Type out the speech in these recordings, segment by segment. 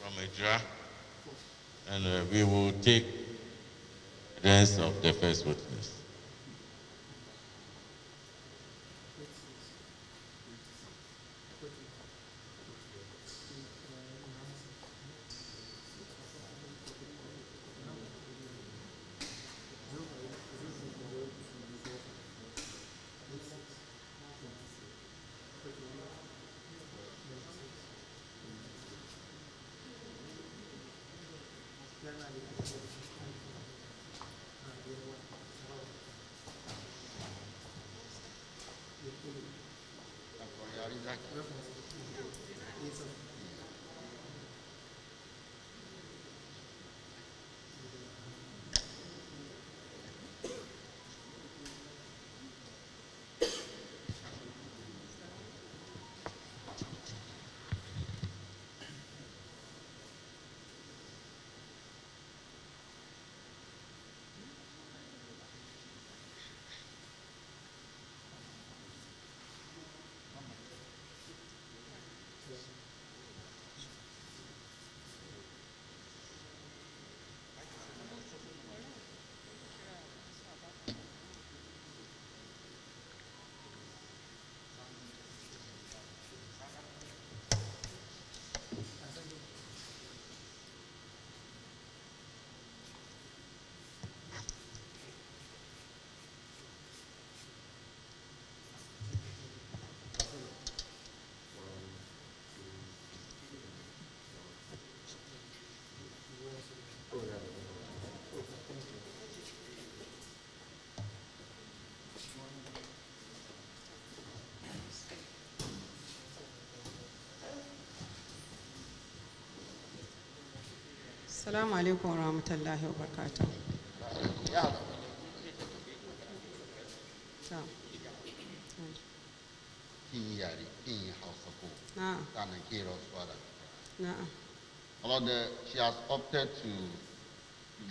from Ejura, and we will take the rest of the first witness. Assalamu alaikum wa rahmatullahi wa barakatuh. She has opted to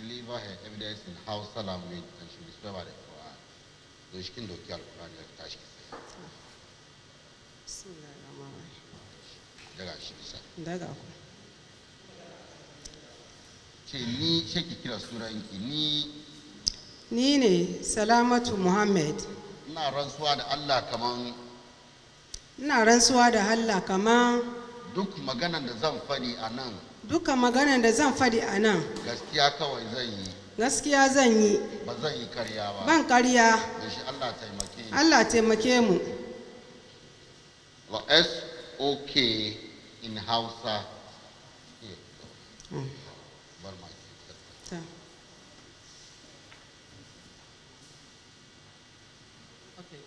deliver her evidence in Hausa language and she will swear by the Quran. So she can do the Quran. Ni ne Salamatu Muhammad. Ina rantsuwa da Allah kaman duk maganan da zan faɗi a nan. Duka maganan da zan faɗi a nan. Gaskiya kawai zan yi. Gaskiya zan yi. Ba zan yi karya ba. Ban karya. Da shi Allah taimake ni. Allah taimake mu. SOK in Hausa. Okay,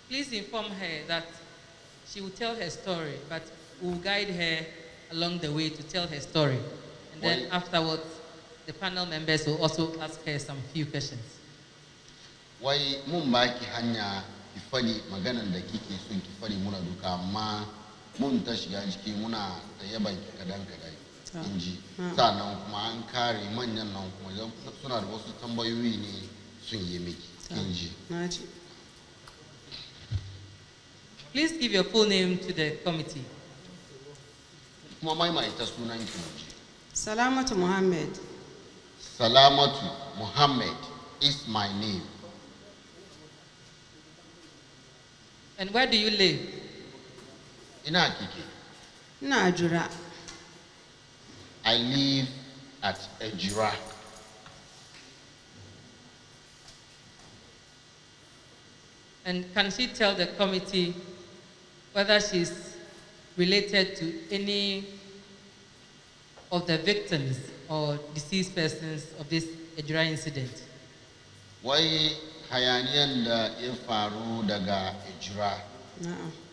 please inform her that she will tell her story, but we'll guide her along the way to tell her story. And then afterwards, the panel members will also ask her some few questions. Wai mun baki hanya ki fadi maganan da kike son ki fadi muna duka amma mun ta shiga ciki muna da yaban ki kadan inji sannan kuma an kare manyan nan kuma suna da wasu tambayoyi ne sun yi miki inji. Please give your full name to the committee. Kuma maimaita sunan ki. Salamatu Muhammad. Salamatu Muhammad is my name. And where do you live? Ina kike. Ina Ejura. I live at Ejura. And can she tell the committee whether she's related to any of the victims or deceased persons of this Ejura incident? Wai hayaniyan da ya faru daga Ejura.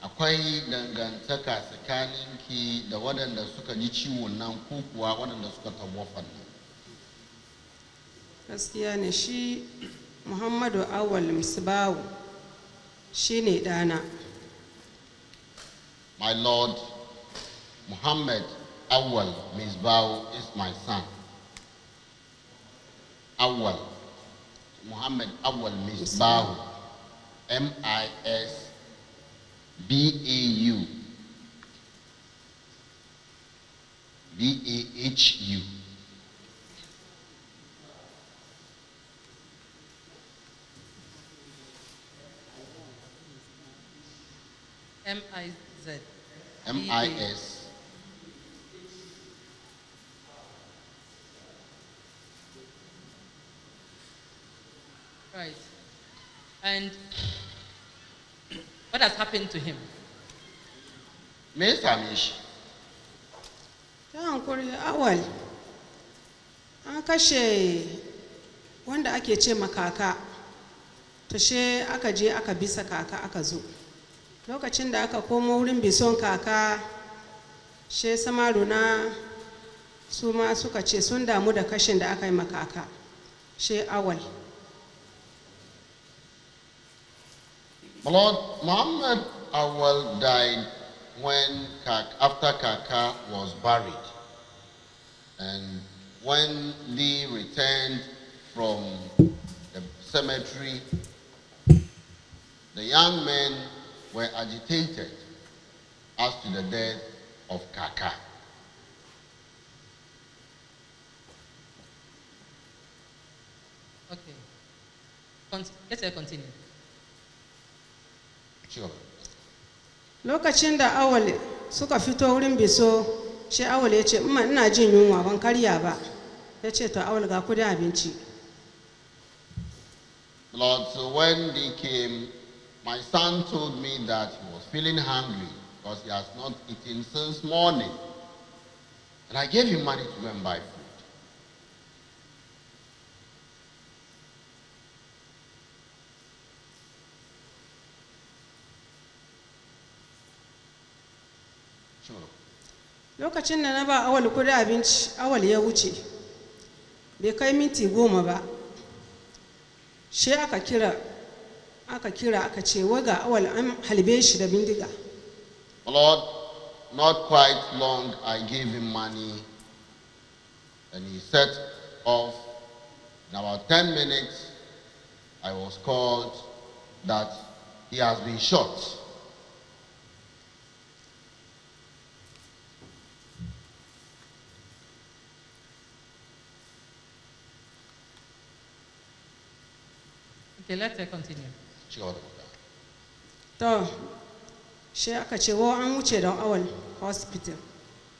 Akwai dangantaka tsakaninki da waɗanda suka ji ciwon nan ko kuwa waɗanda suka tawafan nan? Gaskiya ne shi Muhammadu Awal Misbahu shi ne ɗana. My Lord, Muhammad Awal Misbahu is my son. Awal, Muhammad Awal Misbahu, M-I-S-B-A-U. DAHU. MIZ. MIS. Right. And what has happened to him? Me same shi. ta hankuri awal an kashe wanda ake ce makaka to she aka je aka bisa kaka aka zo lokacin da aka komo wurin bison kaka she samaruna su ma suka ce sun damu da kashin da aka yi makaka she awal. Lord Muhammad Awal died after Kaka was buried. And when they returned from the cemetery, the young men were agitated as to the death of Kaka. Okay. Let's continue. Sure. Lokacin da awal suka fito wurin biso shi awal ya ce ina jin yunwa ban karya ba ya ce to awal ga kudin abinci. Lord, so when they came, my son told me that he was feeling hungry because he has not eaten since morning. And I gave him money to go and buy food. Lokacin da na ba awal kudin abinci awal ya wuce bai kai minti 10 ba shi aka kira aka ce waga awal an halbe shi da bindiga. Lord, not quite long I gave him money and he set off. In about 10 minutes I was called that he has been shot. Okay, let's continue. To shi aka ce wa an wuce don awal hospital.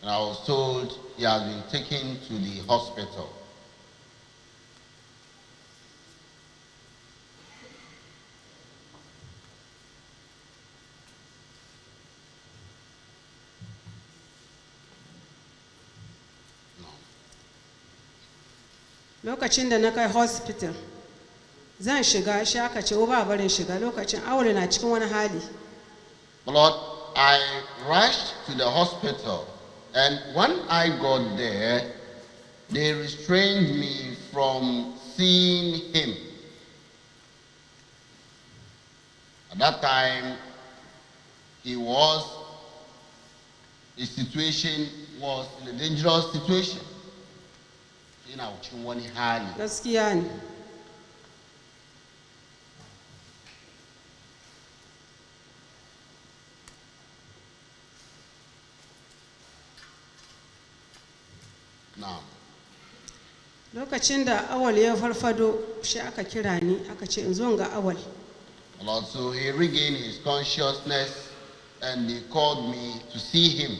And I was told he has been taken to the hospital. Lokacin da na kai hospital zan shiga shi aka ce ba barin shiga lokacin awal na cikin wani hali. Lord, I rushed to the hospital, and when I got there, they restrained me from seeing him. At that time, his situation was in a dangerous situation. Gaskiya ne. Lokacin da awal ya farfado shi aka kira ni aka ce in zo ga awal. So he regained his consciousness and they called me to see him.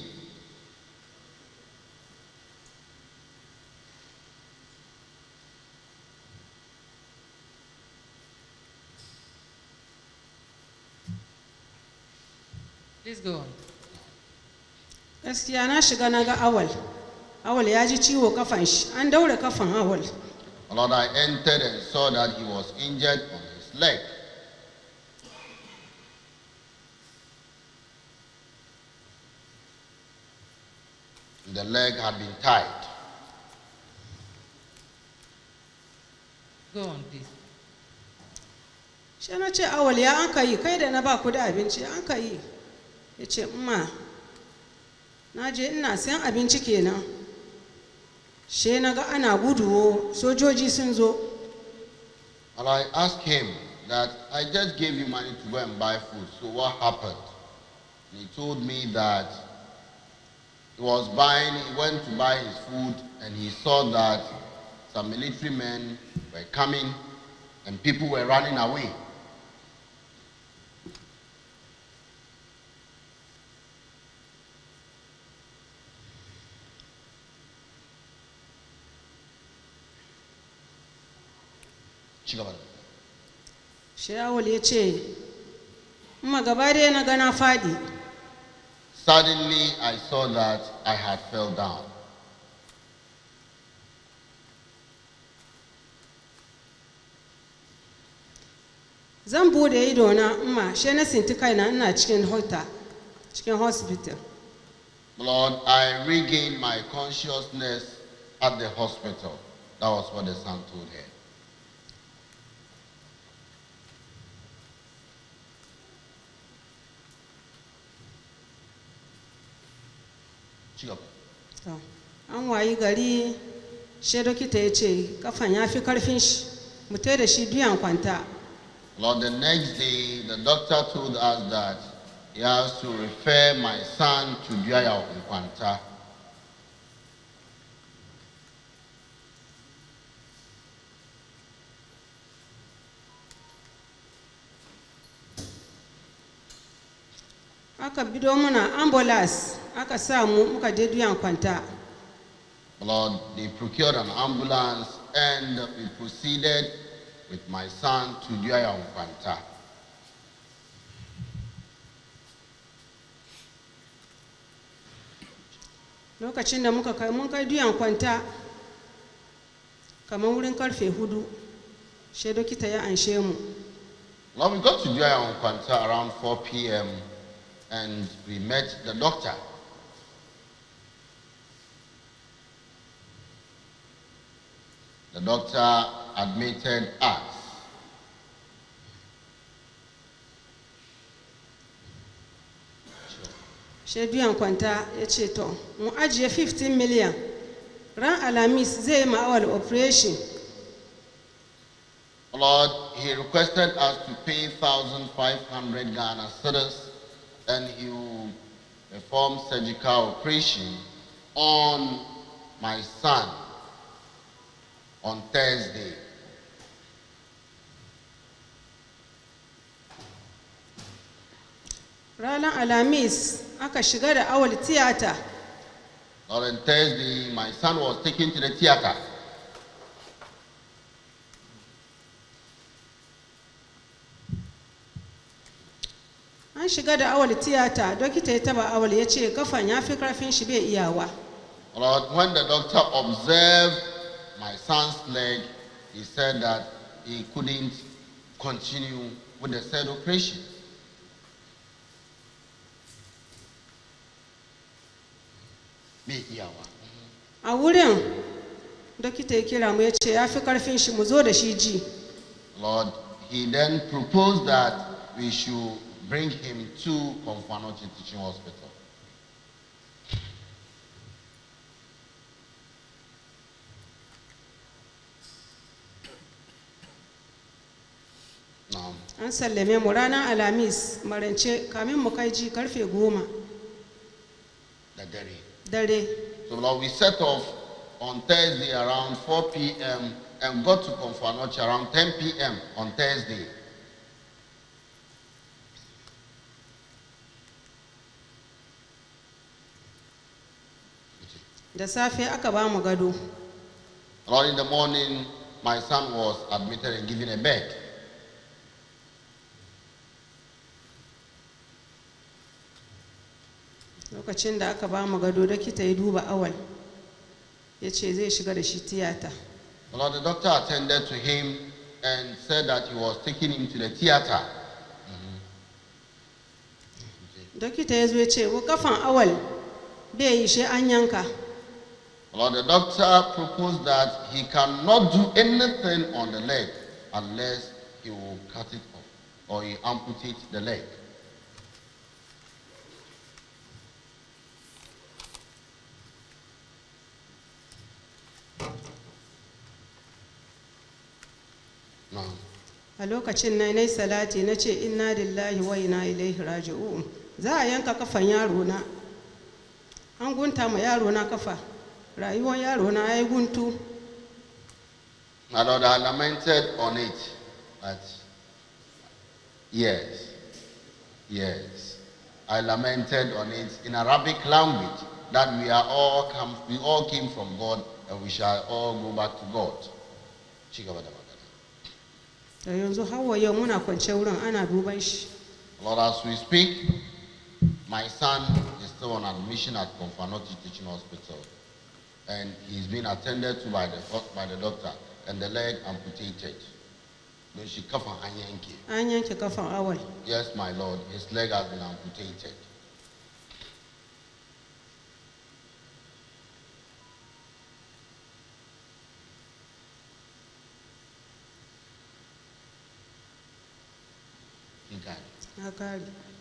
Please go on. Gaskiya na shiga na ga awal. Awal ya ji ciwo kafan shi, an daure kafan awal. Lord, I entered and saw that he was injured on his leg. The leg had been tied. Go on, please. Shi na ce awal ya an ka yi kai da na ba ku da abinci an ka yi. Ya ce na je ina sayan abinci kenan. She na ga ana guduwo sojoji sun zo. And I asked him that I just gave you money to go and buy food, so what happened? And he told me that He went to buy his food, and he saw that some military men were coming and people were running away. Shawul ya ce, gaba dai na gana fadi. Suddenly I saw that I had fell down. Zan bude idona, she na sinti kaina ina cikin hospital. Lord, I regained my consciousness at the hospital. That was what the son told her. An wayi gari, she dokita ya ce kafan ya fi karfin shi, mu tai da shi duyan kwanta. Lord, the next day, the doctor told us that he has to refer my son to Duya Kwanta. Aka bido muna ambulance, aka sa mu muka je Duyan Kwanta. Lord, they procured an ambulance and we proceeded with my son to Duya Kwanta. Lokacin da mun kai Duyan Kwanta, kamar wurin karfe 4, she dokita ya anshe mu. Lord, we got to Duya Kwanta around 4 p.m. and we met the doctor. The doctor admitted us. Duyan Kwanta ya ce to, mu ajiye 15 million. Ran Alhamis zai ma awal operation. Lord, he requested us to pay 1,500 Ghana cedis and he will perform surgical operation on my son on Thursday. Ranar Alhamis aka shiga da awal tiyata. On Thursday, my son was taken to the theater. An shiga da awal tiyata, dokita ya taba awal ya ce kafan ya fi karfin shi bai iyawa. Lord, when the doctor observed my son's leg, he said that he couldn't continue with the said operation. A wurin dokita ya kira mu ya ce ya fi karfin shi mu zo da shi ji. Lord, he then proposed that we should bring him to Konfanochi Teaching Hospital. An sallame mu ranar Alhamis marance kamin mu kai ji karfe 10. Dare. So Lord, we set off on Thursday around 4 p.m. and got to Konfanochi around 10 p.m. on Thursday. Da safe aka ba mu gado. Lord, in the morning, my son was admitted and given a bed. Lokacin da aka ba mu gado, dokita ya duba awal. Ya ce zai shiga da shi tiyata. Lord, the doctor attended to him and said that he was taking him to the theater. Dokita ya zo ya ce, kafan awal bai yi shi an yanka. Lord, the doctor proposed that he cannot do anything on the leg unless he will cut it off or he amputate the leg. No. A lokacin na yi salati na ce inna lillahi wa inna ilaihi raji'un. Za a yanka kafan yaro na. an gunta ma yaro na kafa rayuwar yaro na yayi guntu. My Lord, I lamented on it, but yes, I lamented on it in Arabic language that we all came from God and we shall all go back to God. Yanzu hawa yau muna kwance wurin ana duban shi. Lord, as we speak, my son is still on admission at Konfanoti Teaching Hospital, and he's been attended to by the doctor, and the leg amputated. Yes, my Lord, his leg has been amputated.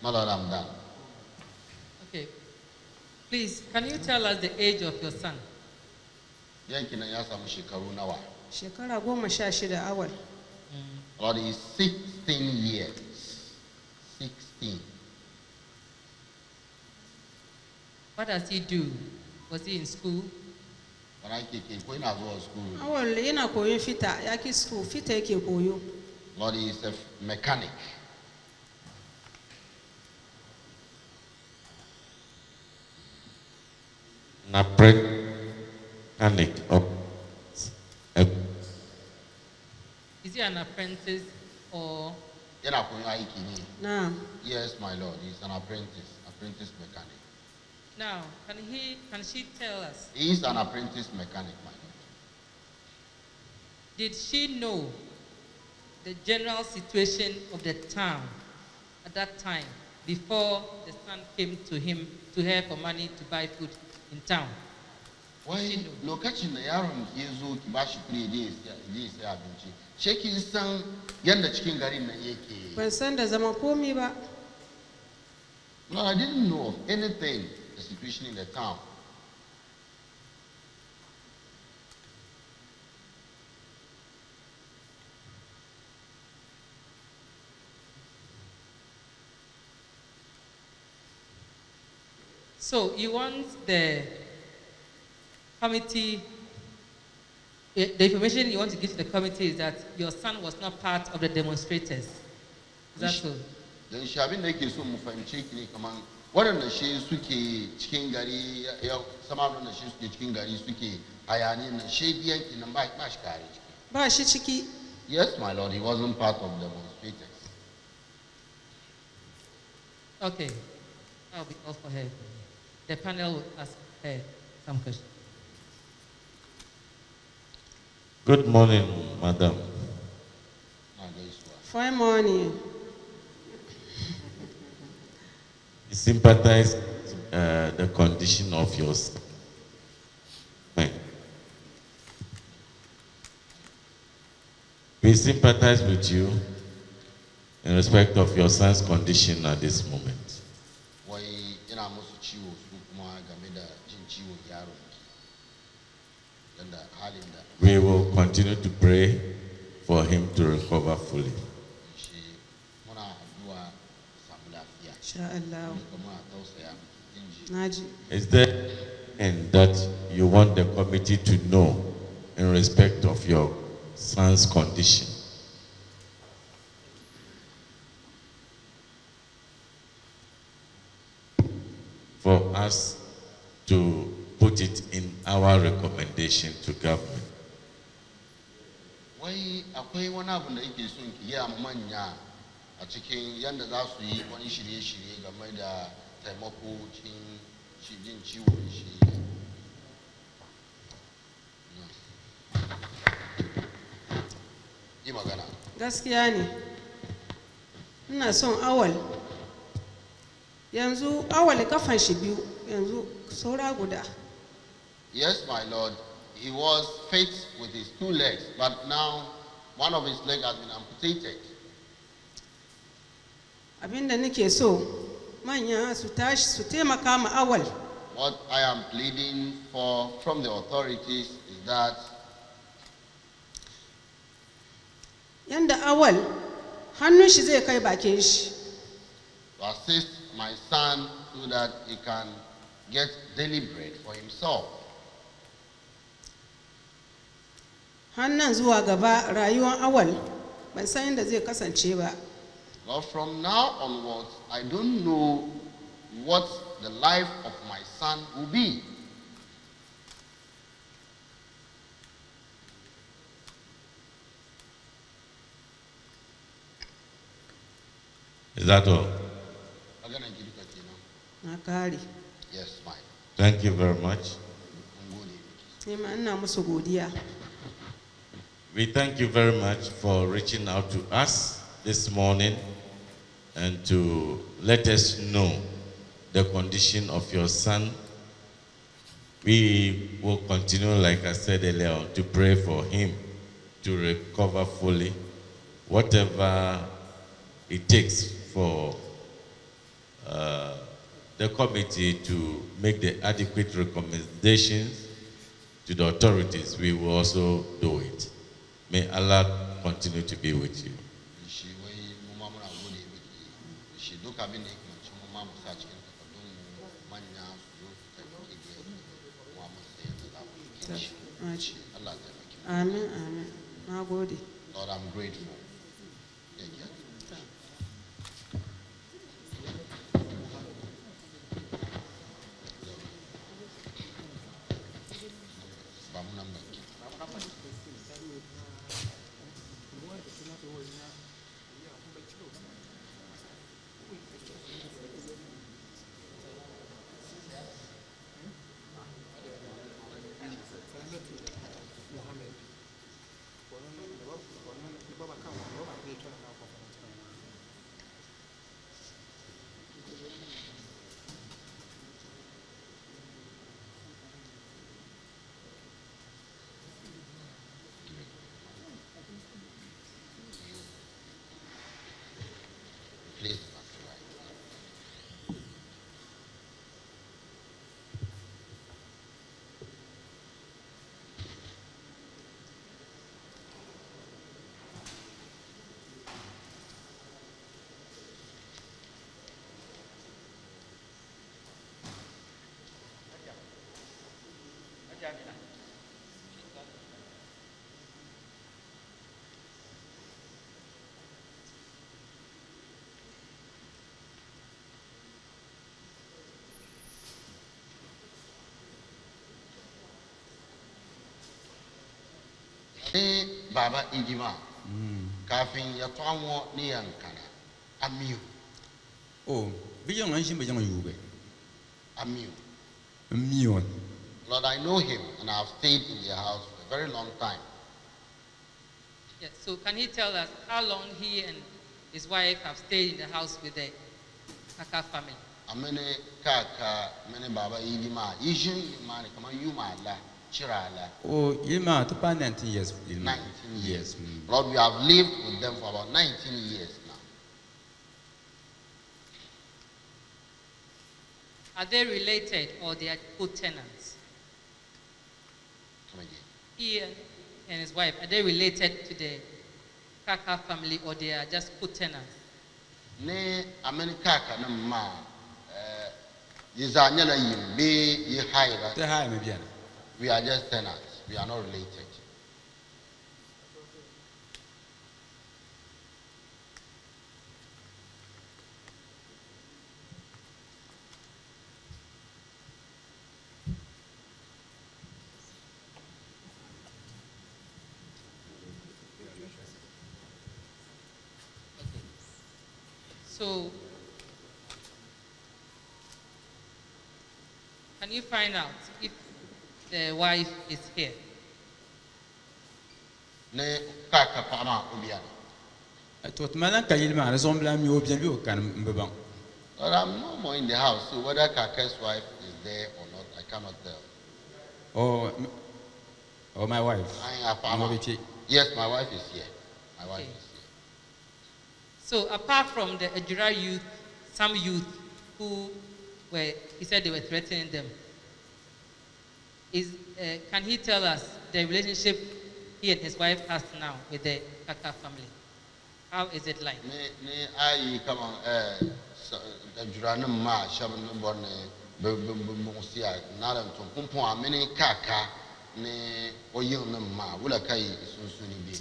My Lord, I'm done. Okay. Please, can you tell us the age of your son? Shekara 16 awal. Lord, he's 16 years. 16. What does he do? Was he in school? Awal yana koyon fita, yaki school, fita yake koyo. Lord, he is a mechanic. An mechanic of Is he an apprentice or? Nah. Yes, my Lord, he's an apprentice mechanic. Now, can she tell us? He's an apprentice mechanic, my Lord. Did she know the general situation of the town at that time before the son came to her for money to buy food in town? Why lokacin da yaron ya zo ki bashi kuɗi je sai abinci. Shekin san yanda cikin garin nan yake. Ban san da zama komi ba. No, I didn't know of anything, the situation in the town. So you want the committee, the information you want to give to the committee is that your son was not part of the demonstrators. Is that so? Dan shi abin da yake so mu fahimce ki ne kaman waɗanda shi suke cikin gari sama da shi suke cikin gari suke hayani nan shi yankin nan ba shi kare ciki. Ba shi ciki. Yes, my Lord, he wasn't part of the demonstrators. Okay, that'll be all for her. The panel will ask her some questions. Good morning, madam. Fine morning. We sympathize the condition of your son. We sympathize with you in respect of your son's condition at this moment. We will continue to pray for him to recover fully. Is there anything that you want the committee to know in respect of your son's condition? For us to put it in our recommendation to government. Wai akwai wani abu da yake son ki yi manya a cikin yanda za su yi wani shirye-shirye game da taimako cikin jin ciwon shi. Yi magana. Gaskiya ne. Ina son awal. Yanzu awal kafan shi biyu, yanzu saura guda. Yes, my Lord. He was fit with his 2 legs, but now one of his legs has been amputated. Abinda nake so manya su tashi su taimaka ma awal. What I am pleading for from the authorities is that yanda awal hannun shi zai kai bakin shi. to assist my son so that he can get daily bread for himself. Hannan zuwa gaba rayuwar Awal ban san yadda zai kasance ba. Lord, from now onwards, I don't know what the life of my son will be. Is that all? Nakari. Yes, fine. Thank you very much. We thank you very much for reaching out to us this morning and to let us know the condition of your son. We will continue, like I said earlier, to pray for him to recover fully. Whatever it takes for the committee to make the adequate recommendations to the authorities, we will also do it. May Allah continue to be with you. Amen, amen. Lord, I'm grateful. Please. Baba Ijima, kafin ya twango ni yankana, amiu. Oh, biyang an shimba jang yube. Amiu. Amiu. Lord, I know him and I've stayed in their house for a very long time. Yes, so can he tell us how long he and his wife have stayed in the house with the Kaka family? Amene kaka, mene Baba Ijima, Ijin man, come on, you man la. Oh, Ilma, to 19 years. 19 years. Lord, we have lived with them for about 19 years now. Are they related or they are co-tenants? Come again. He and his wife, are they related to the Kaka family or they are just co-tenants? Ne amene kaka na ma yizanya na yimbe yi haira. The high maybe. We are just tenants. We are not related. So, can you find out if the wife is here? Ne kaka pama ubiana. Tot malan kayilma na zombla mi obian bi o kan mbebang. But I'm no more in the house, so whether Kaka's wife is there or not, I cannot tell. Oh, my wife. Yes, my wife is here. My wife is here. So apart from the Ejura youth, some youth who were, he said they were threatening them, can he tell us the relationship he and his wife has now with the Kaka family? How is it like? Come on, Ejura no ma shabu no born Monsia, Naram to Pumpo, many kaka, ne or young ma, will a kai soon be.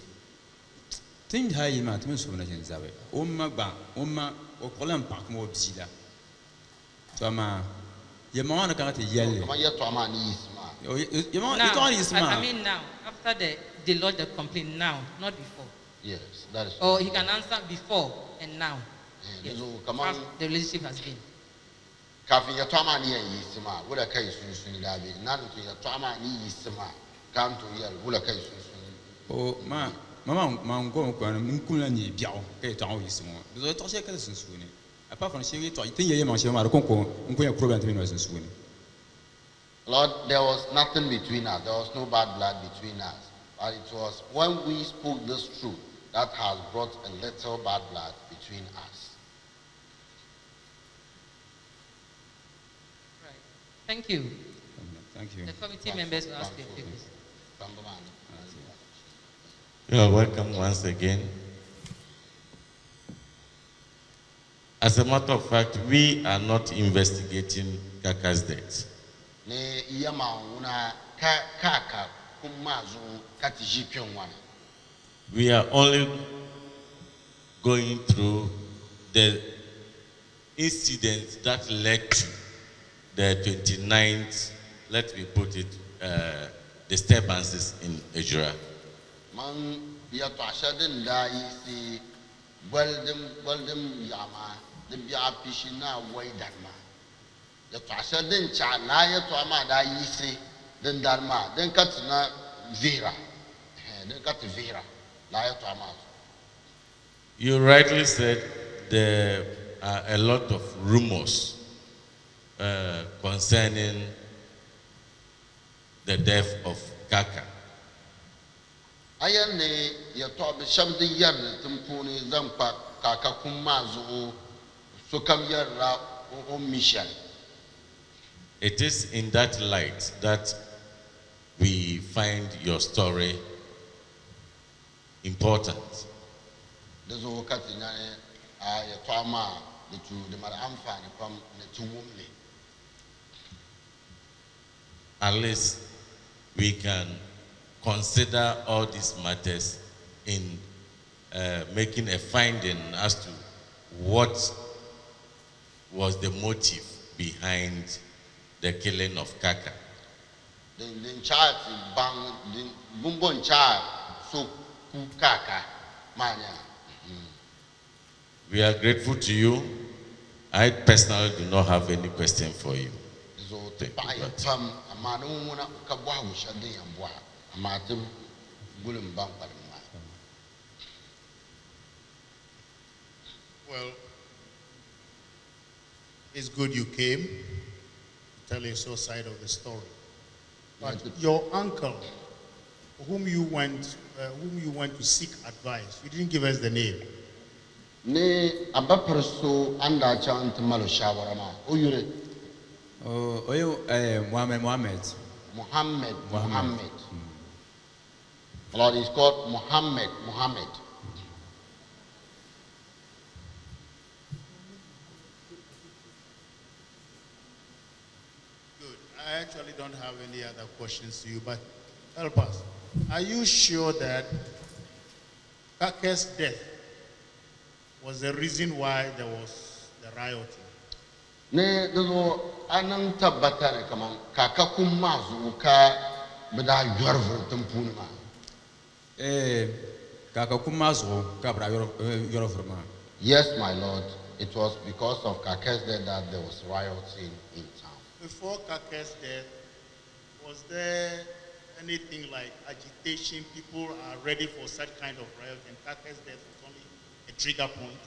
Think high in my twins from the Zabe. Oma, or Column Park more Zilla. So, your man can't yell. My yet to a man is Your man is I mean now, after they lodge the complaint now, not before. yes, that is. Or he can answer before and now. Yes. Yes. Come on, the relationship has been. Cafe your trauma near Yisima, will a case soon, David, none to your trauma Yisima, come to your will a case soon. Oh, Mamma, go and Munkulani, Biao, get all his more. The Tosha Cousin Sweeney. Apart from saying it, I think you must have a conco, Uncle Program to me Sweeney. Lord, there was nothing between us, there was no bad blood between us. But it was when we spoke this truth that has brought a little bad blood between us. Right. Thank you. Thank you. The committee members will ask their questions. You are welcome once again. As a matter of fact, we are not investigating Kaka's death. Ne yama una kaka kumazu katiji pyongwana. We are only going through the incidents that led to the 29th, let me put it, disturbances in Ejura. Man ya to ashadin da isi weldem yama the bia pishina waidanma. Ya to ashadin cha na ya to ama da isi den darma den katina vera. Den kat vera la ya to ama. You rightly said there are a lot of rumors concerning the death of Kaka. Ayane ya to be shabdi yar tumpuni zampa Kaka kumazu so kam yarra o mission. It is in that light that we find your story important. There's a wakati nyane ya to ama the mara amfani from the two women. At least we can consider all these matters in making a finding as to what was the motive behind the killing of Kaka. The child bang the bumbon child so Kaka mania. We are grateful to you. I personally do not have any question for you. So Thank buy you, a God. pum a man who wanna kabwa who shall day and bois a matim bullet bang. Well, it's good you came telling your side of the story. But your uncle, whom you went to seek advice, you didn't give us the name. Ne abaperso anda chant malo shawarama. Oyure Oh, Mohammed. Muhammad. Lord is called Muhammad. Good. I actually don't have any other questions to you, but help us. Are you sure that Kaka's death was the reason why there was the rioting? Ne dozo anan tabbata ne kaman kaka kuma zuka bada yorvur tumpuni ma. Kaka Kumazo, Cabra, Yoroframa. Yes, my Lord. It was because of Kaka's death that there was rioting in town. Before Kaka's death, was there anything like agitation? People are ready for such kind of riot, and Kaka's death was only a trigger point?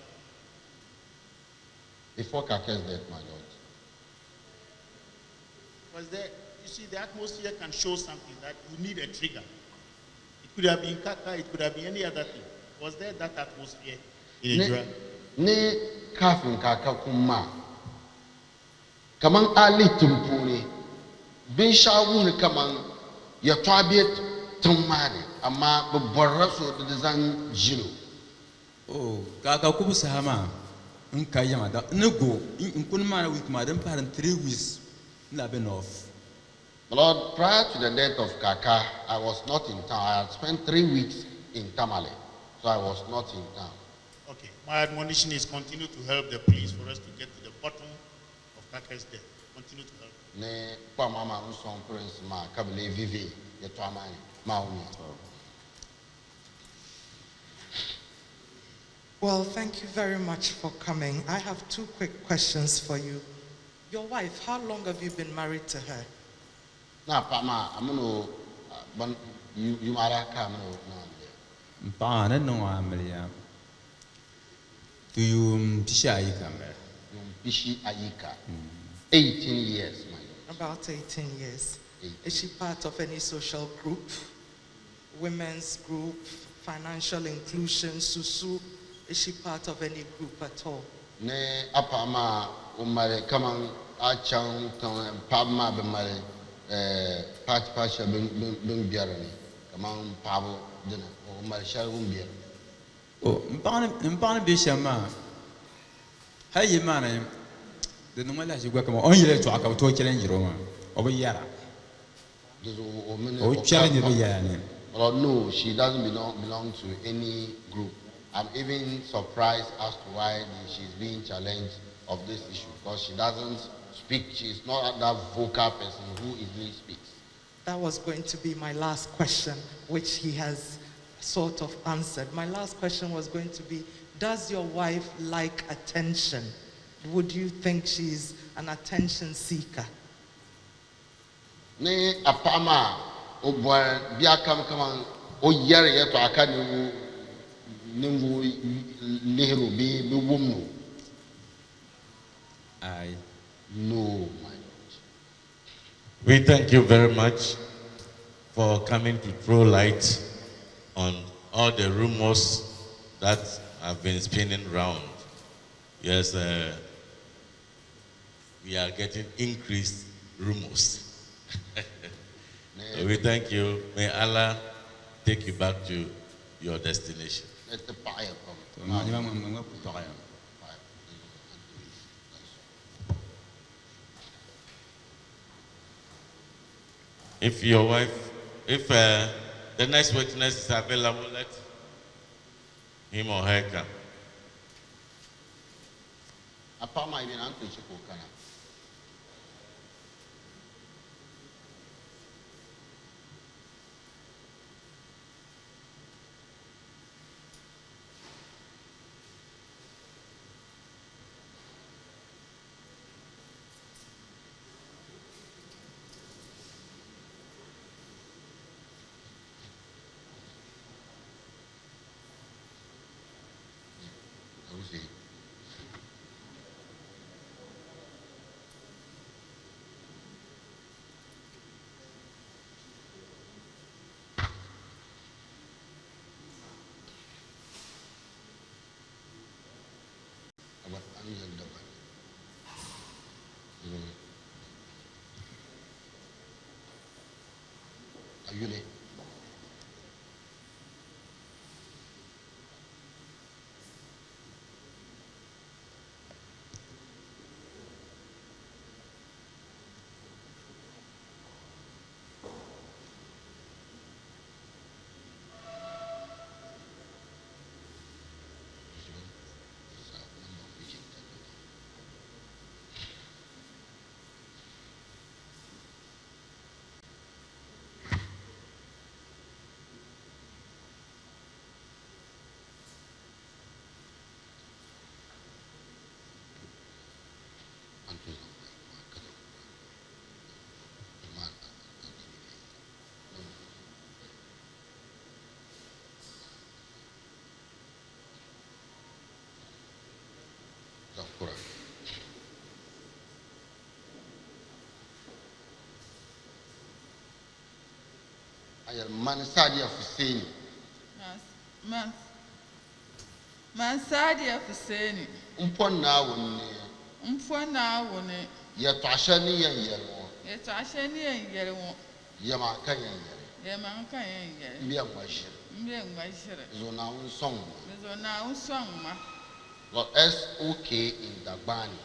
Before Kaka's death, my Lord. Was there, you see, the atmosphere can show something that you need a trigger. It could have been Kaka, it could have been any other thing. Was there that atmosphere in Ejura? Ne kafin kaka kuma kaman ali tumpuni bin shawu ne kaman ya twabet tumare amma babbar so da zan jino. Oh, Kaka Kubusahama, Nkayama, Nugo, in Kunmana with Madame Parent 3 weeks. off. Lord, prior to the death of Kaka, I was not in town. I had spent 3 weeks in Tamale, so I was not in town. Okay, my admonition is continue to help the police for us to get to the bottom of Kaka's death. Continue to help. Ne pa mama unson prince ma kabele vivi yeto amani mauni. Well, thank you very much for coming. I have 2 quick questions for you. Your wife, how long have you been married to her? Na pa ma amuno ban you mara ka amuno na. Mpana no amelia. Do you pisha kamera? Bishi Ayika. 18 years, my lord. About 18 years. 18. Is she part of any social group? Women's group, financial inclusion, susu? Is she part of any group at all? Ne apa ma umare kaman achang kan pabma be mare pasha ben biarani kaman pabo dina umare shargun biar. Oh, mpana bishama. Hey man, the normal as you work on you to a to challenge Roma over Yara. Oh, challenge the Well, no, she doesn't belong to any group. I'm even surprised as to why she's being challenged of this issue, because she doesn't speak. She's not that vocal person who easily speaks. That was going to be my last question, which he has sort of answered. My last question was going to be, does your wife like attention? Would you think she's an attention seeker? Ne apama obwa bia kam o yare yeto aka ni nimvu lehero be wom. Aye. No, my lord. We thank you very much for coming to throw light on all the rumors that have been spinning around. Yes, we are getting increased rumors. So we thank you. May Allah take you back to your destination. Let the fire come. If your wife, if the next witness is available, let him or her come. Apama even anto chiko kana. Ayule. Ayal man Sadia Fuseni. Man Sadia Fuseni. Umpon na woni. Umfona woni. Ya twashani yan yelwo. Ya twashani yan yelwo. Ya ma kan yan yelwo. Ya ma kan yan yelwo. Mbiya ngwashire. Mbiya ngwashire. Zo na unsong. Zo na unsong ma. Well, SOK in Dagbani.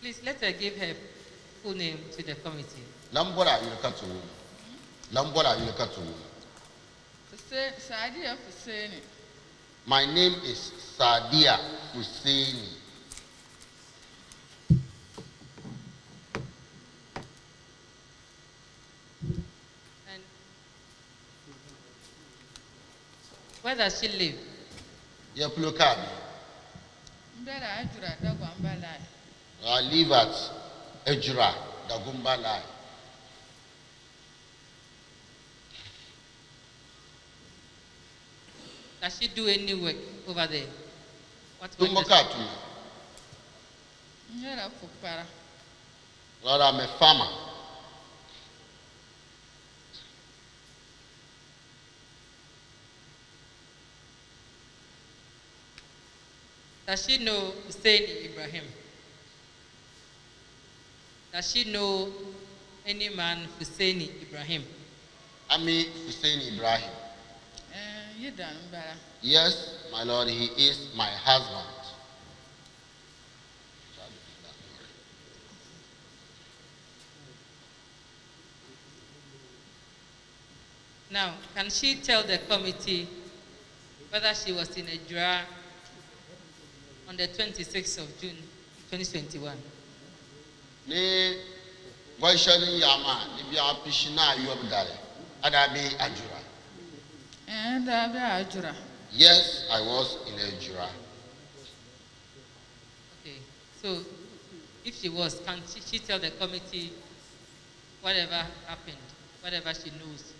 Please let her give her full name to the committee. Lambora Yulkatu. Lambora Yulkatu. Sadia Husseini. My name is Sadia Husseini. And where does she live? Yaplukabi. I live at Ejura, Dagumba Lai. Does she do any work over there? What work Lord, I'm a farmer. Does she know Hussein Ibrahim? Does she know any man Hussein Ibrahim? Ami Hussein Ibrahim. Yes, my Lord, he is my husband. Now, can she tell the committee whether she was in Ejura on the 26th of June, 2021? Ne boyshani yama ni bia pishina yobdare adabe Ejura. And Ejura. Yes, I was in Ejura. Okay, so if she was, can she tell the committee whatever happened, whatever she knows?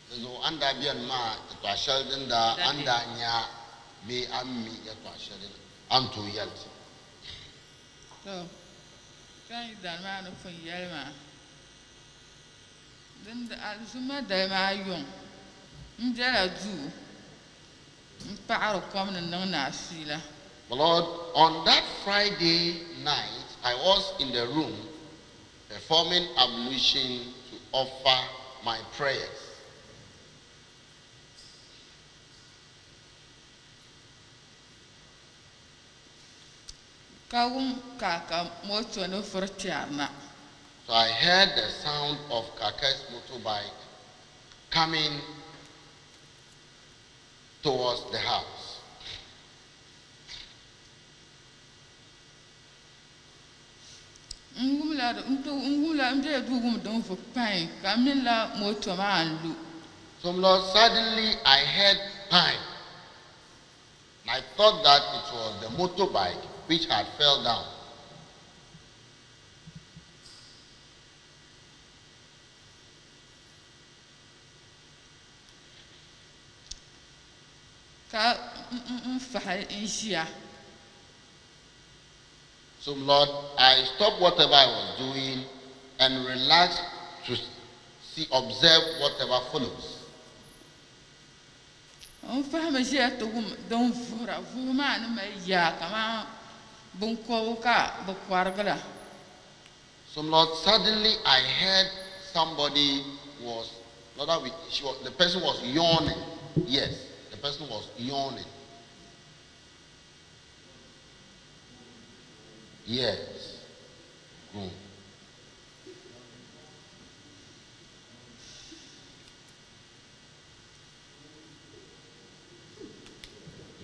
So anda bian ma to sheldon da anda nya be ammi ya to sheldon anto yelt. So can you done man of Yelma? Then the Azuma de Mayon. Njera do Paro come and no nasila. Lord, on that Friday night, I was in the room performing ablution to offer my prayers. So I heard the sound of Kaka's motorbike coming towards the house. So Lord, suddenly I heard pine. I thought that it was the motorbike which had fell down. So Lord, I stopped whatever I was doing and relaxed to observe whatever follows. So Lord, suddenly I heard somebody the person was yawning. Yes, the person was yawning. Yes.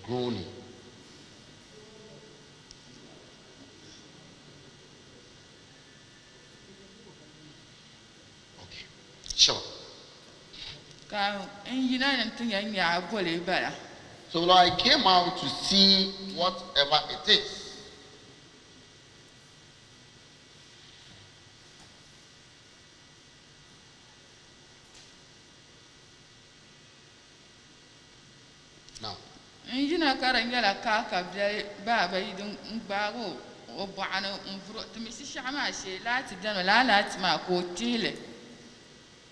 Groaning. Okay. Sure. So I came out to see whatever it is. Now,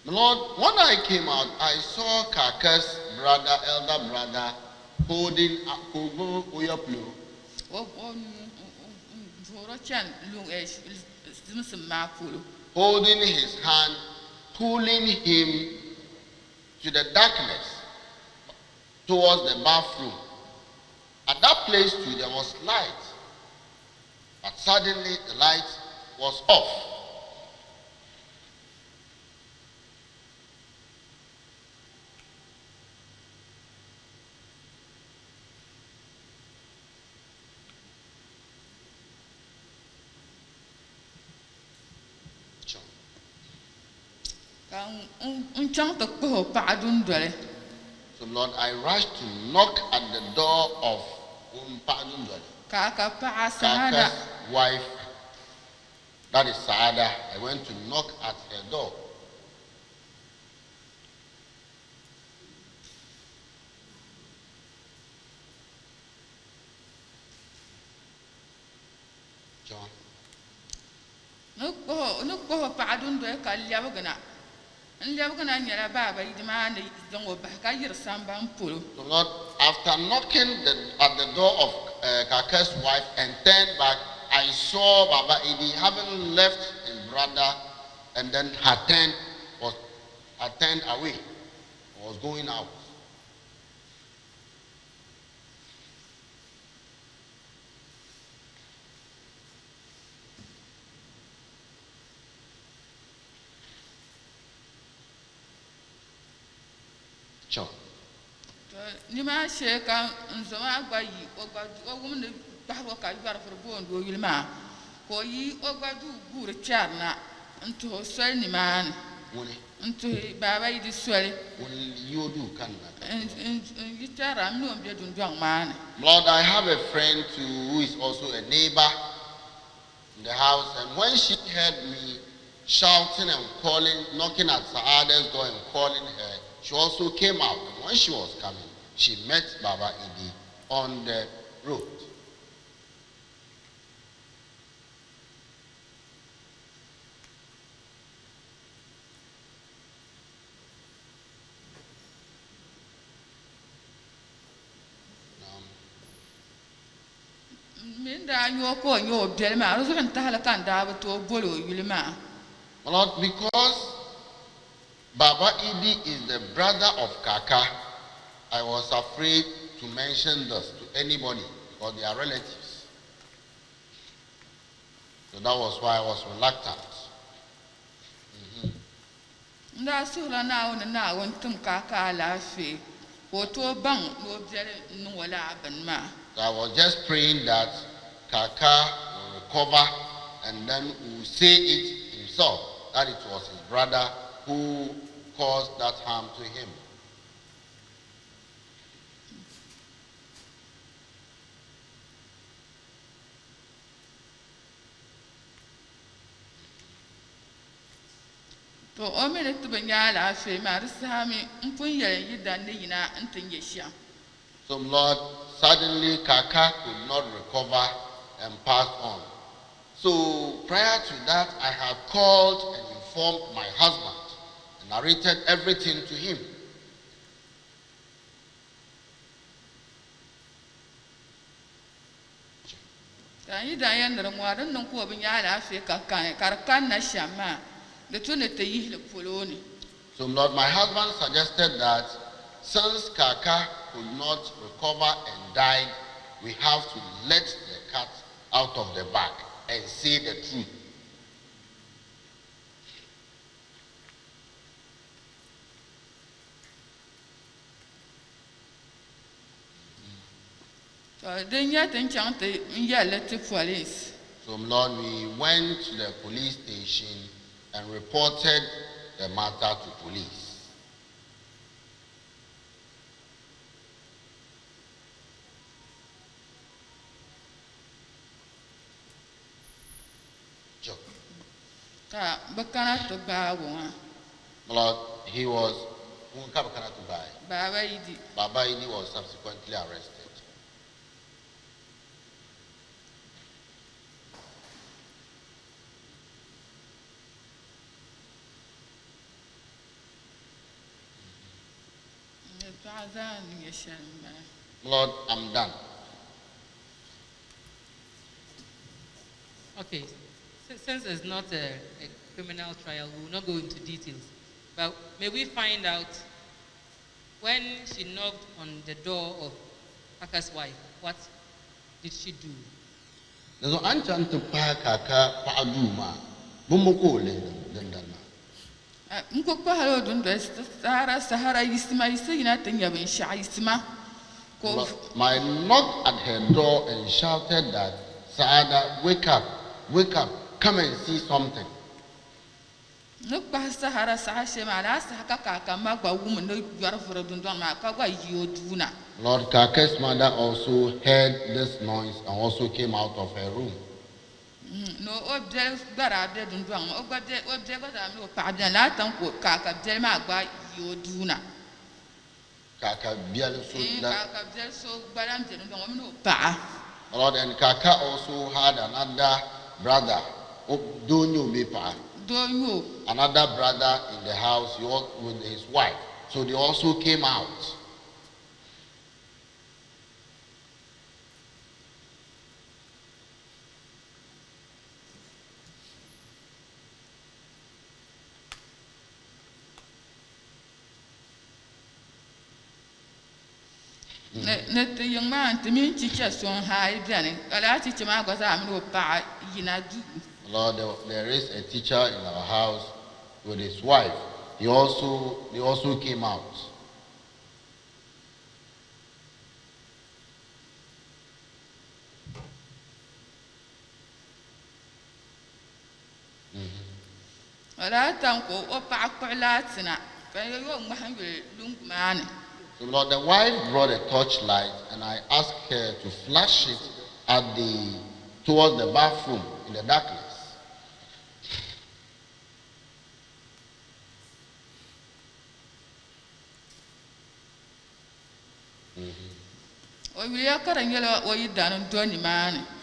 Lord, when I came out, I saw Kaka's elder brother, holding a Kogo Oyaplu. holding his hand, pulling him to the darkness towards the bathroom. At that place too, there was light, but suddenly the light was off. So Lord, I rushed to knock at the door of Kaka's wife, that is Saada. I went to knock at her door. John. So Lord, after knocking at the door of Kaka's wife and turned back, I saw Baba Idi having left his brother and then had turned away, was going out. Sure. Nima sheka nzoma agbayi ogwadu bahro ka yar for bondo yilma ko yi ogwadu gur charna nto swel niman nto baba yi swel yodu kan yitara mi on biedun duang man. Lord, I have a friend too who is also a neighbor in the house, and when she heard me shouting and calling, knocking at Saada's door and calling her, she also came out. And when she was coming, she met Baba Idi on the road. Lord, because Baba Idi is the brother of Kaka, I was afraid to mention this to anybody because they are relatives. So that was why I was reluctant. So I was just praying that Kaka will recover and then will say it himself that it was his brother who caused that harm to him. So Lord, suddenly Kaka could not recover and passed on. So prior to that, I had called and informed my husband and narrated everything to him. So Lord, my husband suggested that since Kaka could not recover and died, we have to let the cat out of the bag and say the truth. So Lord, we went to the police station and reported the matter to police. Lord, he was Baba Idi was subsequently arrested. Lord, I'm done. Okay, since it's not a criminal trial, we will not go into details. But may we find out when she knocked on the door of Kaka's wife, what did she do? So anchan to pa kaka pa aduma bumuko le dandana. Mko kwa halo dundo Sahara yisima yisina tenya ben sha yisima. I knocked at her door and shouted that, Saada, wake up, come and see something. No Sahara Sahashema, Kaka Magba woman, no Yarford Dundama, Kawa Yoduna. Lord Kaka's mother also heard this noise and also came out of her room. No objects that are dead and drum, but objects are no pardon, Latin Kaka Delmagba Yoduna. Kaka Biel so Baram no pa. Lord, and Kaka also had another brother, Donyo Bepa. Another brother in the house with his wife. So they also came out. Net the young man to me teachers on high planning. I teach him I was no pa yina do. Lord, there is a teacher in our house with his wife. They also came out. So Lord, the wife brought a torchlight and I asked her to flash it towards the bathroom in the darkness.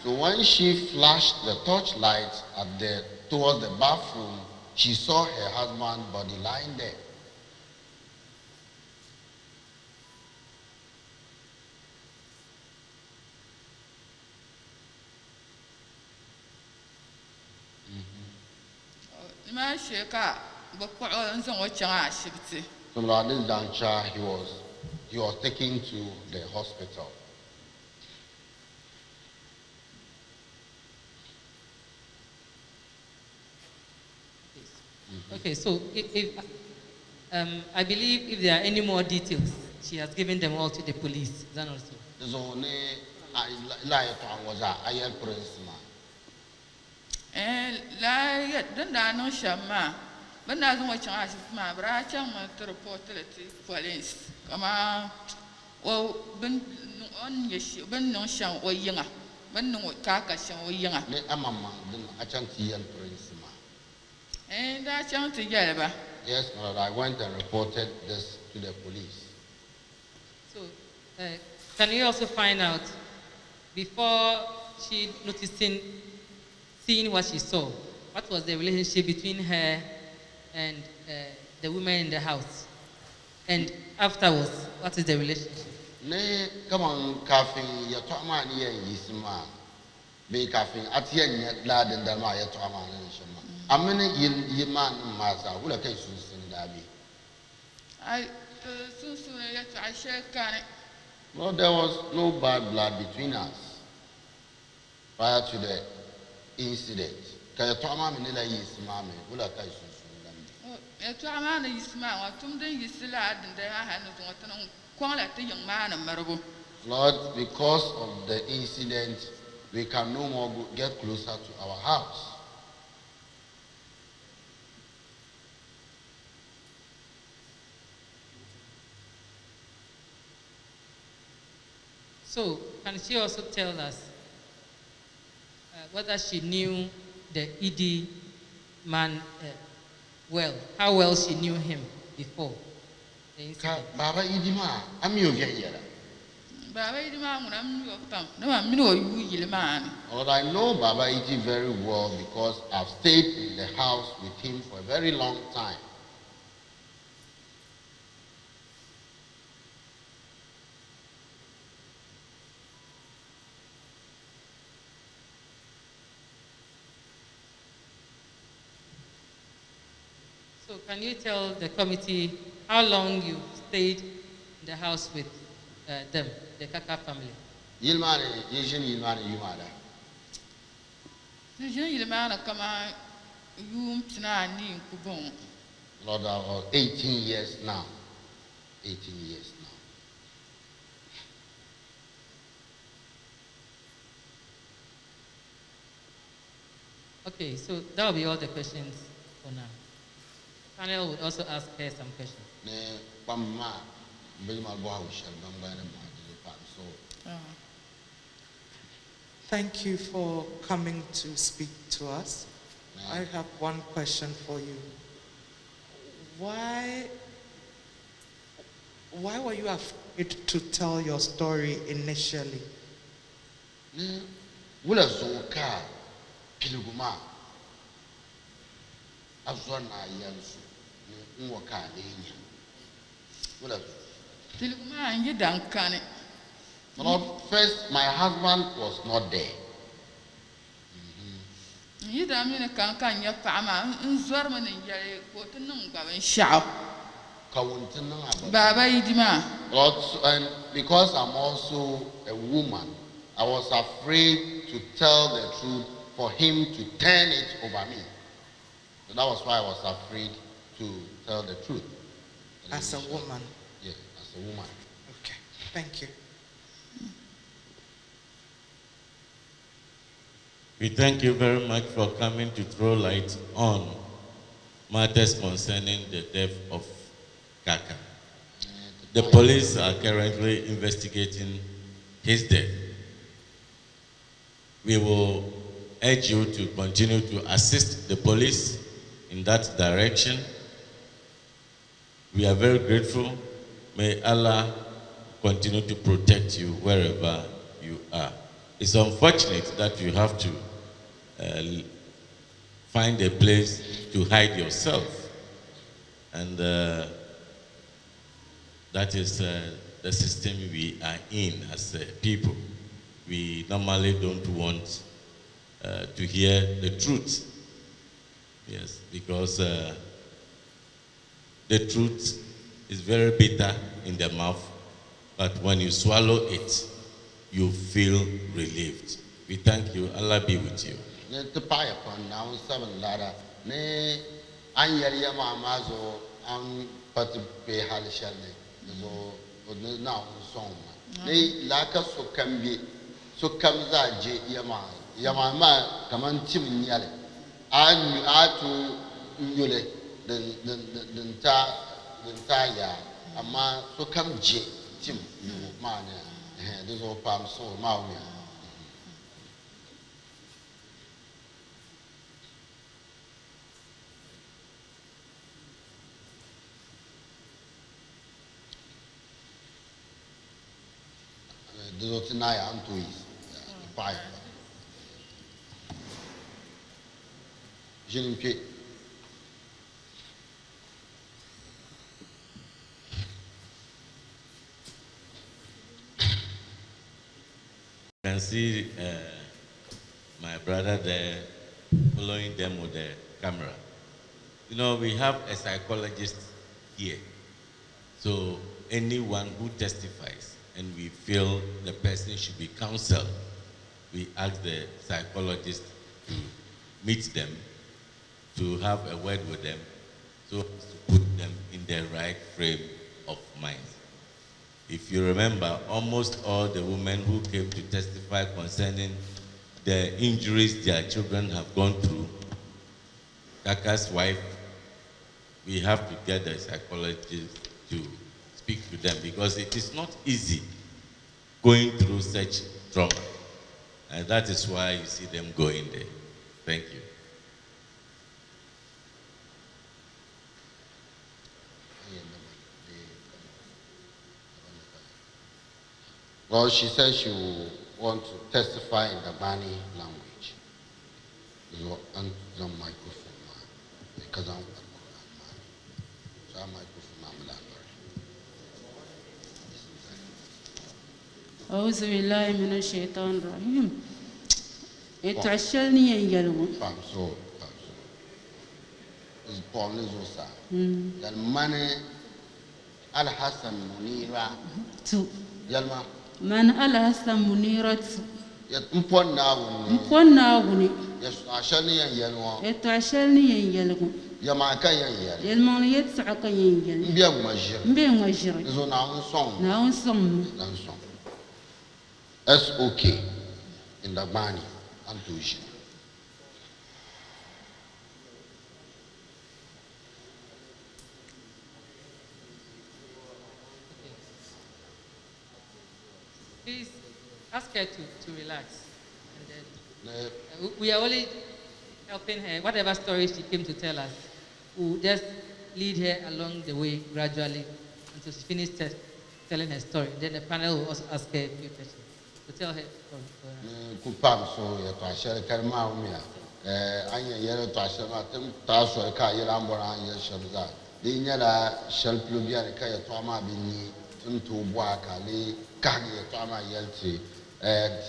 So when she flashed the torchlight towards the bathroom, she saw her husband's body lying there. So at this juncture, he was taken to the hospital. Okay, so I believe if there are any more details, she has given them all to the police. Is that also? Yes, Lord, I went and reported this to the police. So, can you also find out, before she seeing what she saw, what was the relationship between her and the women in the house? And afterwards, what is the relationship? Come on, caffeine, you're talking about be caffeine, at the end, lad and the Maya Tama. I mean, you man, Master, who are cases in Dabi? I soon I shall can. No, there was no bad blood between us prior to the incident. Kayatama Manila is mammy, who are cases. Etramana is man, or Tumden is lad, and there I had no quality young man and marable. Lord, because of the incident, we can no more get closer to our house. So, can she also tell us whether she knew the ED man well, how well she knew him before the incident? Baba Idima, I'm your here. Baba Idima, Lord, I know Baba Iti very well because I've stayed in the house with him for a very long time. So can you tell the committee how long you stayed in the house with them, the Kaka family? Yilmani, Yilmani, Yumada. Yilmana kama yum tina ni kubon. Lord, 18 years now. 18 years now. Okay, so that will be all the questions for now. Panel would also ask her some questions. Thank you for coming to speak to us. I have one question for you. Why were you afraid to tell your story initially? Pilguma Azwana Yansu Nwaka Lenya. Pilguma and you don't can it. First, my husband was not there. You don't mean a cancan, your farmer, and Zorman and Yay, what a number and shout. Baba Idima. And because I'm also a woman, I was afraid to tell the truth for him to turn it over me. So that was why I was afraid to tell the truth. As a woman? Yes, as a woman. Okay, thank you. We thank you very much for coming to throw light on matters concerning the death of Kaka. The police are currently investigating his death. We will urge you to continue to assist the police in that direction. We are very grateful. May Allah continue to protect you wherever you are. It's unfortunate that you have to find a place to hide yourself. And that is the system we are in as people. We normally don't want to hear the truth. Yes, because the truth is very bitter in the mouth, but when you swallow it, you feel relieved. We thank you. Allah be with you. So comes that J. Yamama, Kaman Tim Yale. I to Yule, the entire Ama, so come J. Tim, you man, this old palm so Maumia. The Zotinaya Antu is fire. You can see my brother there following them with the camera. You know, we have a psychologist here. So anyone who testifies and we feel the person should be counseled, we ask the psychologist to meet them, to have a word with them, so as to put them in the right frame of mind. If you remember, almost all the women who came to testify concerning the injuries their children have gone through, Kaka's wife, we have to get the psychologist to speak to them because it is not easy going through such trauma. And that is why you see them going there. Thank you. Well, she says she will want to testify in the Bani language. So, and the microphone, because I'm so I'm microphone. أعوذ بالله من الشيطان الرجيم. يتعشلني ينجلون. is Paul Nizosa. Yalmane Al Hassan Munira. Tu. Yalma. Man Al Hassan Munira. Yet Mpon now. Mpon now. Yes, I shall near Yelmo. Yet I shall near Yelmo. Yamaka Yel. Yelmon yet Saka Yel. Bien Major. Bien Major. Is on our song. Now song. That's okay in the money and tuition. Please ask her to relax. And then, we are only helping her. Whatever story she came to tell us, we'll just lead her along the way gradually until she finishes telling her story. Then the panel will also ask her a few questions. To tell her. Kupam so ya to ashere karma umia. Anya yere to ashere ma tem taso ka yere ambora anya shamza. De nyala shel plubia ka ya to ma bi ni nto bo aka le ka ya to ma yelti.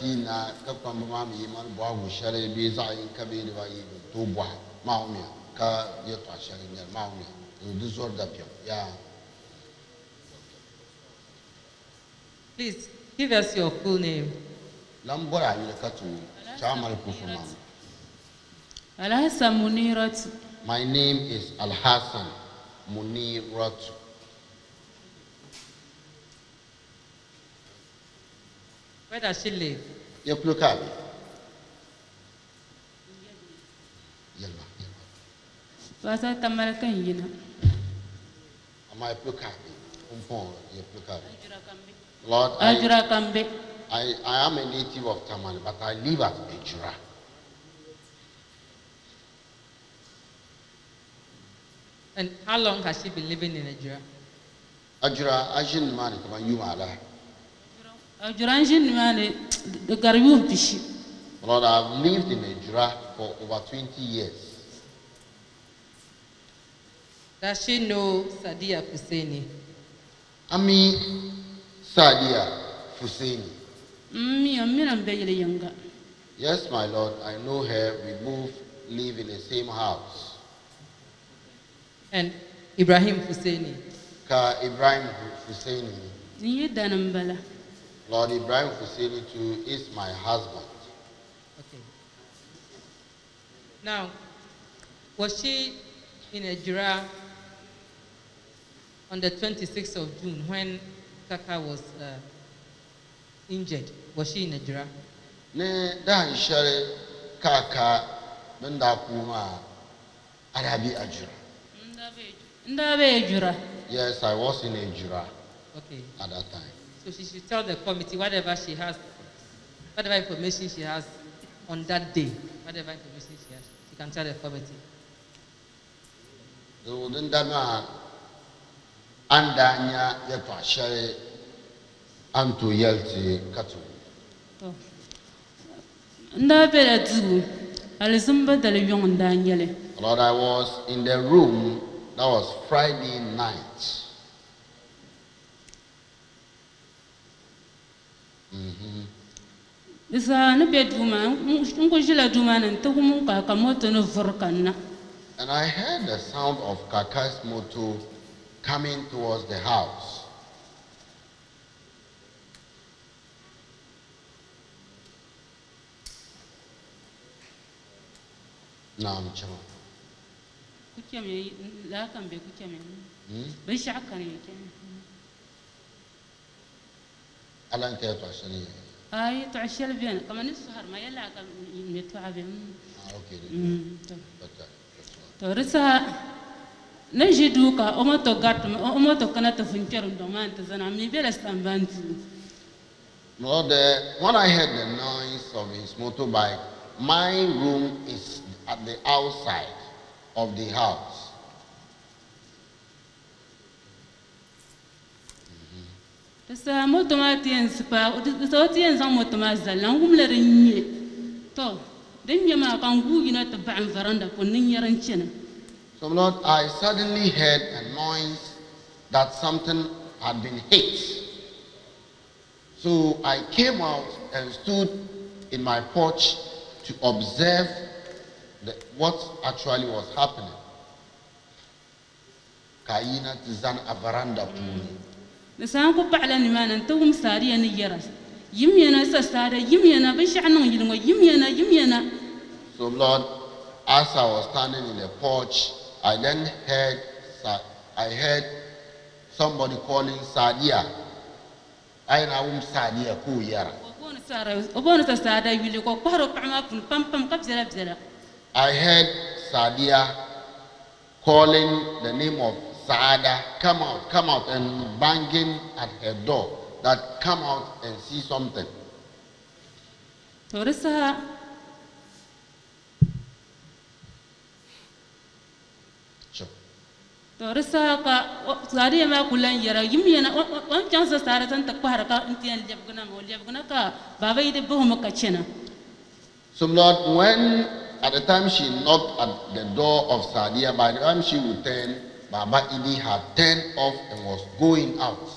Tina ka kwamba ma mi man bo agu shere bi za yin ka bi ba yi to bo ma umia ka ya to ashere nyal ma umia. Du zor da pio. Ya. Please give us your full name. Lambora yilekatu chamal performance. Al Hassan Munirat. My name is Al Hassan Munirat. Where does she live? Yeplukabi. Yelma. Wasa Tamarakan Yina. Am I Plukabi? Umpon Yeplukabi. Lord, Ejura Kambe. I am a native of Tamale, but I live at Ejura. And how long has she been living in Ejura? Ejura, Ajin Mani, come on, you are there. Ejura Ajin Mani, the Garibu Pishi. Lord, I've lived in Ejura for over 20 years. Does she know Sadia Husseini? Ami Sadia Husseini. Yes, my Lord, I know her. We both live in the same house. And Ibrahim Husseini? Ka Ibrahim Husseini. Lord, Ibrahim Husseini too is my husband. Okay. Now, was she in Ejura on the 26th of June when Kaka was injured? Was she in Ejura? Ne dan share Kaka benda kuma Arabi Ejura. Ndabe Ejura. Yes, I was in Ejura. Okay. At that time. So she should tell the committee whatever she has, whatever information she has on that day, whatever information she has, she can tell the committee. So then dama andanya yepa share anto yelti katu. Ndabe atu alisumba dale yong ndanyele. Lord, I was in the room. That was Friday night. And I heard the sound of Kaka's motor coming towards the house. Now I'm chama. Alan ke to ashani. Ay to ashal bien kama nisahar ma yalla ka mitwa bien. Okay. To risa najidu ka omoto gat omoto kana to funker ndo man to zana mi bela stambantu. Lord, when I heard the noise of his motorbike, my room is at the outside of the house. Sa motomati spa so tien sa motomazal ngum le renye to denye ma kan gugina to ban veranda ko ninyaran chena. So Lord, I suddenly heard a noise that something had been hit. So I came out and stood in my porch to observe what actually was happening. kaina tizan avaranda puni. The Sanko Palanimana and Tom Sadi and Yeras. Yimiana Sasada, Yimiana, Bishano, Yimiana. So Lord, as I was standing in the porch, I then heard somebody calling Sadia. I know Sadia Kuyara. I heard Sadia calling the name of Saada, come out, and banging at her door, that come out and see something. Sure. So Lord, when at the time she knocked at the door of Sadia, by the time she would turn, Baba Idi had turned off and was going out.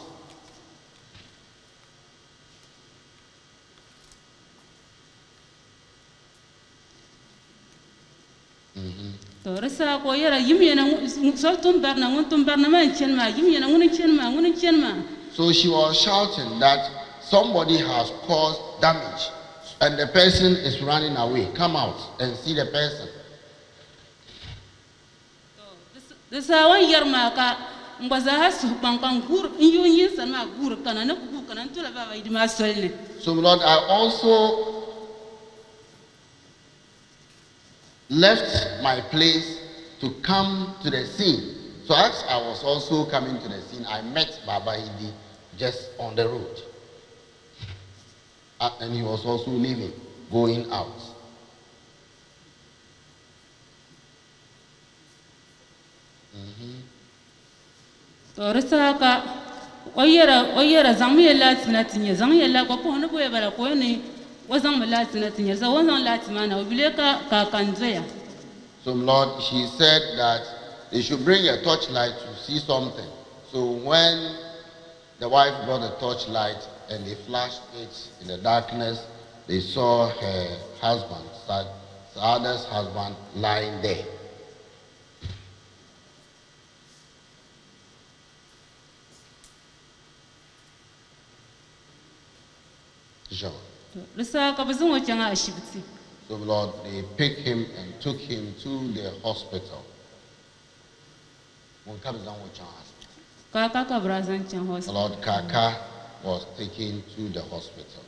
So she was shouting that somebody has caused damage and the person is running away. Come out and see the person. So Lord, I also left my place to come to the scene. So as I was also coming to the scene, I met Baba Idi just on the road. And he was also leaving, going out. So Lord, she said that they should bring a torchlight to see something. So when the wife brought a torchlight and they flashed it in the darkness, they saw her husband, Saada's husband, lying there. Sure. So Lord, they picked him and took him to the hospital. Lord, Kaka was taken to the hospital.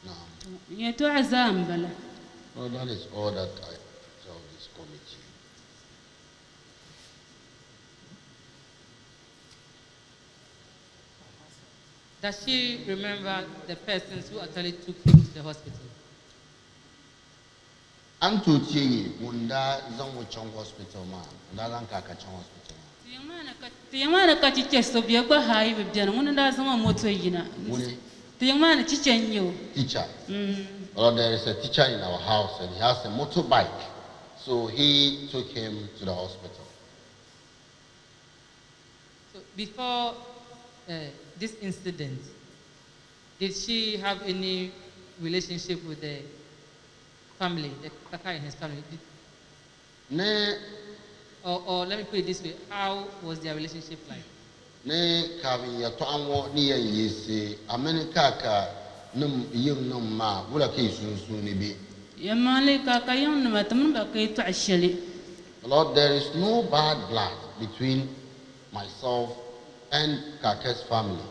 Now, well, that is all that I tell this committee. Does she remember the persons who actually took him to the hospital? Antu tiye munda zango chong hospital ma, munda zanka ka chong hospital ma. Tiyamana ka chiche so biya kwa hai bibjana munda zango moto yina. Tiyamana chiche nyo. Teacher. Well, there is a teacher in our house and he has a motorbike, so he took him to the hospital. So before this incident, did she have any relationship with the family, the Kaka and his family? Or let me put it this way, how was their relationship like? Ne kavi ya to anwo ni yese America ka num yeng num ma bula ke sunsun ni bi. Ya male Kaka yang numa tamun ba ke to ashali. Lord, there is no bad blood between myself and Kaka's family.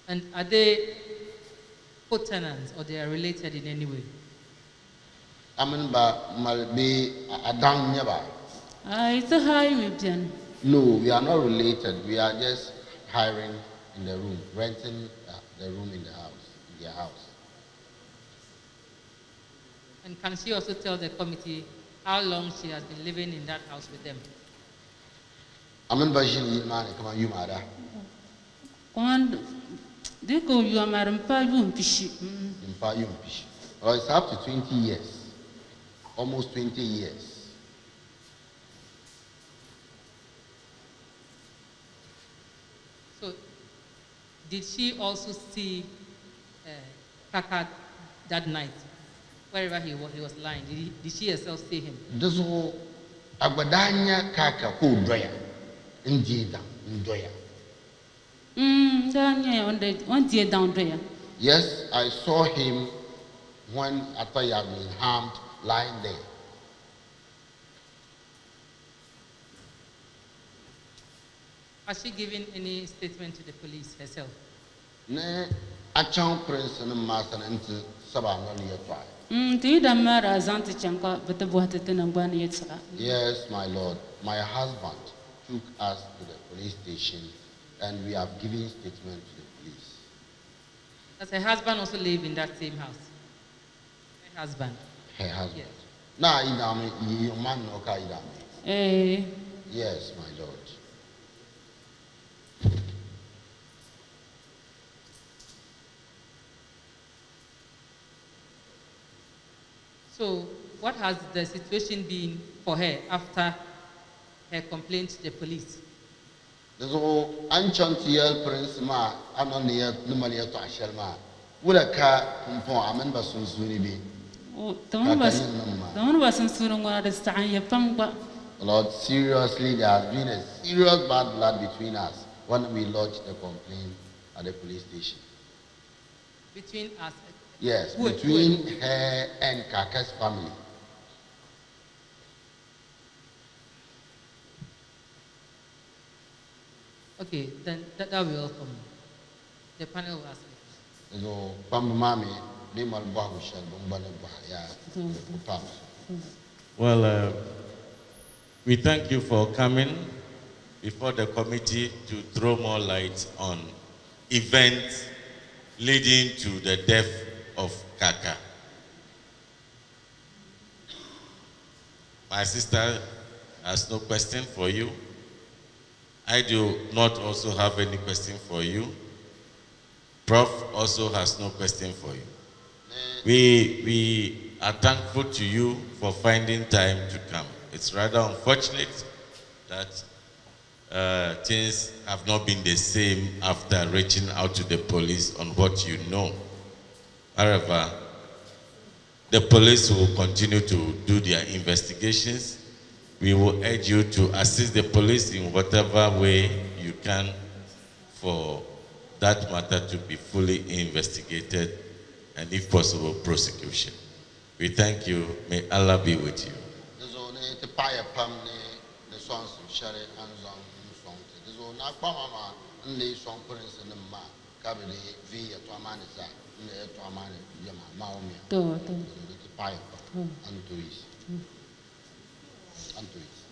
And are they co-tenants or they are related in any way? No, we are not related. We are just hiring in the room, renting the room in their house. And can she also tell the committee how long she has been living in that house with them? Well, it's up to 20 years, almost 20 years. did she also see Kaka that night, wherever he was lying? Did she herself see him? This whole Agbadanya Kaka who doya, indeed, doya. Yes, I saw him when after he had been harmed, lying there. Has she given any statement to the police herself? Ne achang prince and master into Sabano near try. Yes, my lord. My husband took us to the police station and we have given statement to the police. Does her husband also live in that same house? Her husband? Her husband. Yes. Nah, your man no ka idame. Yes, my lord. So, what has the situation been for her after her complaint to the police? So, Anchantiel Prince Ma, Anonia, Numalia to Ashelma, would a car compon Amanda Sunsuni. Lord, seriously, there has been a serious bad blood between us when we lodged the complaint at the police station. Between us? Yes, between her and Kaka's family. Okay, then that will be all from me. The panel will ask me. So, Pambamami, Well, we thank you for coming before the committee to throw more light on events leading to the death of Kaka. My sister has no question for you. I do not also have any question for you. Prof also has no question for you. We are thankful to you for finding time to come. It's rather unfortunate that things have not been the same after reaching out to the police on what you know. However, the police will continue to do their investigations. We will urge you to assist the police in whatever way you can for that matter to be fully investigated and, if possible, prosecution. We thank you. May Allah be with you. Antois.